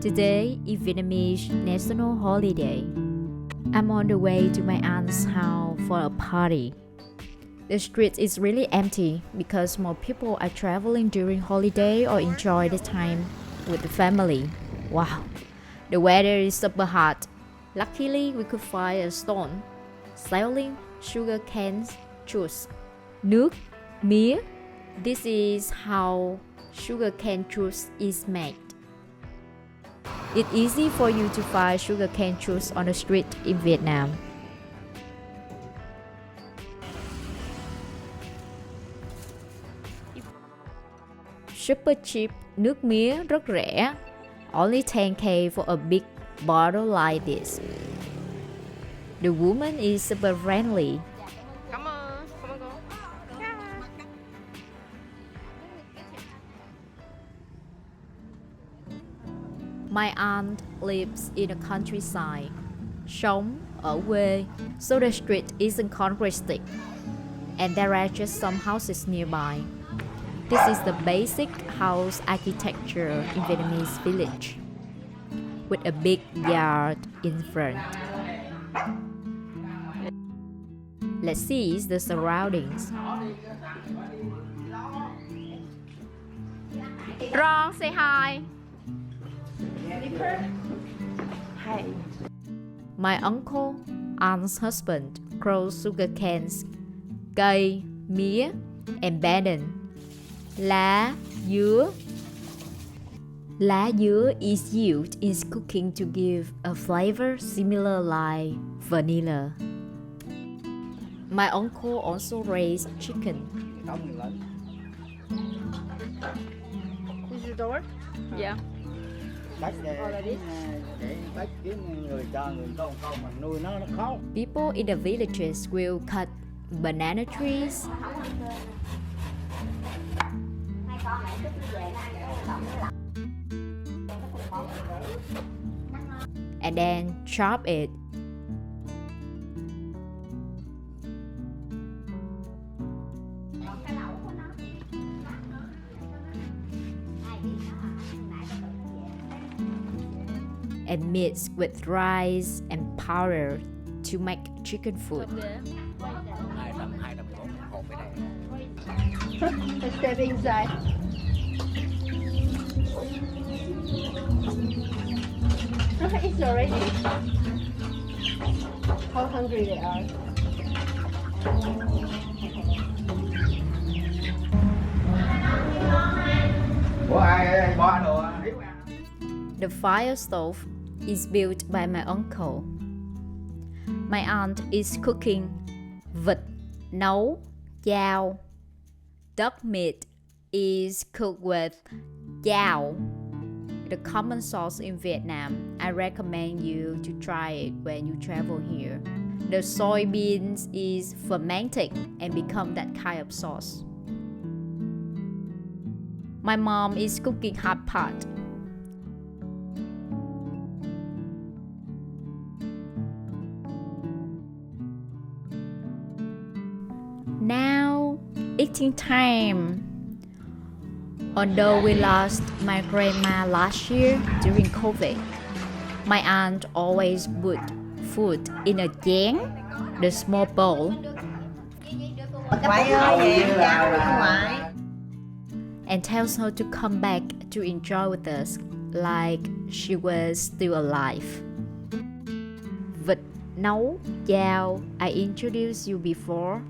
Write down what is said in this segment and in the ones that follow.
Today is Vietnamese national holiday. I'm on the way to my aunt's house for a party. The street is really empty because more people are traveling during holiday or enjoy the time with the family. Wow, the weather is super hot. Luckily, we could find a stone selling sugar canes juice. Nước mía. This is how sugar cane juice is made. It's easy for you to find sugar cane juice on the street in Vietnam. Super cheap, nước mía rất rẻ. Only 10k for a big bottle like this. The woman is super friendly. Cảm ơn cô. My aunt lives in the countryside. Sống ở quê, so the street isn't congested. And there are just some houses nearby. This is the basic house architecture in Vietnamese village, with a big yard in front. Let's see the surroundings. Ron, say hi. Hey. My uncle, aunt's husband, grows sugar canes, cây, mía, and banana. Lá dứa. Lá dứa is used in cooking to give a flavor similar like vanilla. My uncle also raised chicken. Is the door? Yeah. People in the villages will cut banana trees and then chop it. And mix with rice and powder to make chicken food. Let's step inside. It's already. How hungry they are. The fire stove is built by my uncle. My aunt is cooking vịt nấu chao. Duck meat is cooked with chao, the common sauce in Vietnam. I recommend you to try it when you travel here. The soybeans is fermented and become that kind of sauce. My mom is cooking hot pot. Now, eating time. Although we lost my grandma last year during COVID, my aunt always put food in a chén, the small bowl, and tells her to come back to enjoy with us like she was still alive. Vịt nấu chao, I introduced you before.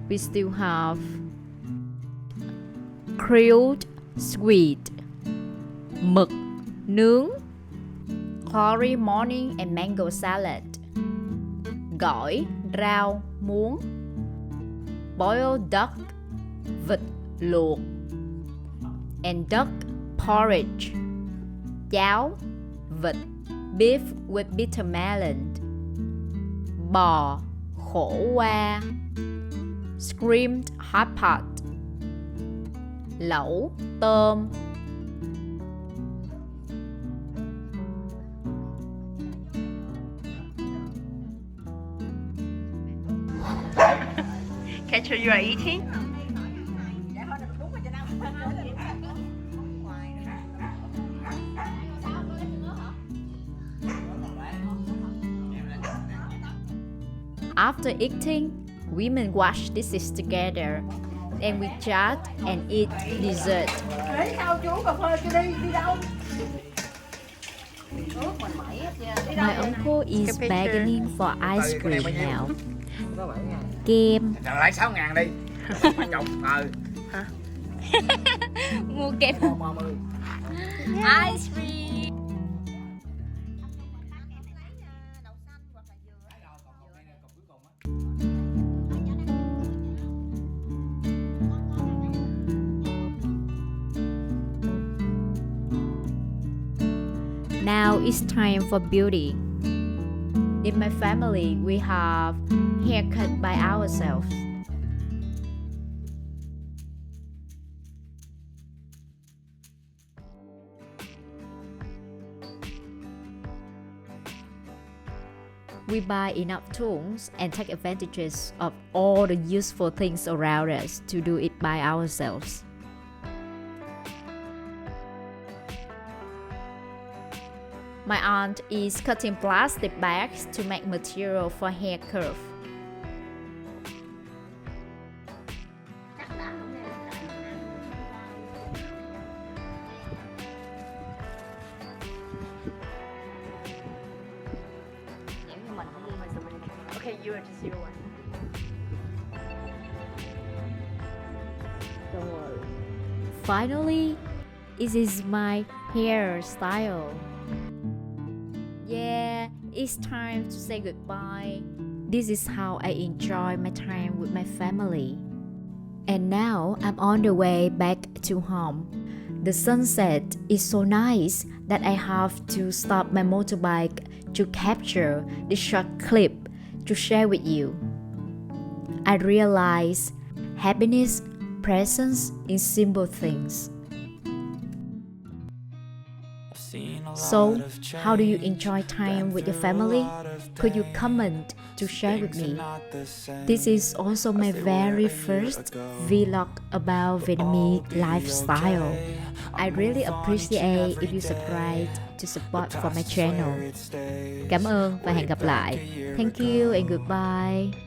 We still have grilled squid, mực nướng, curry morning and mango salad, gỏi, rau, muống, boiled duck, vịt luộc, and duck porridge, cháo, vịt, beef with bitter melon, bò, khổ qua, screamed hot pot, lẩu, tôm. Catcher, you are eating? After eating, women wash dishes together, and we chat and eat dessert. Đấy, sao chú cà phê chưa đi đâu? My uncle is begging for ice cream now. Game. Rồi lại 6.000 đi. Phải chồng Mua kem. Ice cream. Now it's time for beauty. In my family, we have haircut by ourselves. We buy enough tools and take advantages of all the useful things around us to do it by ourselves. My aunt is cutting plastic bags to make material for hair curve. Okay, you are just your one. Don't worry. Finally, this is my hairstyle. Yeah, it's time to say goodbye. This is how I enjoy my time with my family. And now I'm on the way back to home. The sunset is so nice that I have to stop my motorbike to capture the short clip to share with you. I realize happiness presence in simple things. So, how do you enjoy time with your family? Could you comment to share with me? This is also my very first vlog about Vietnamese lifestyle. I really appreciate if you subscribe to support for my channel. Cảm ơn và hẹn gặp lại. Thank you and goodbye.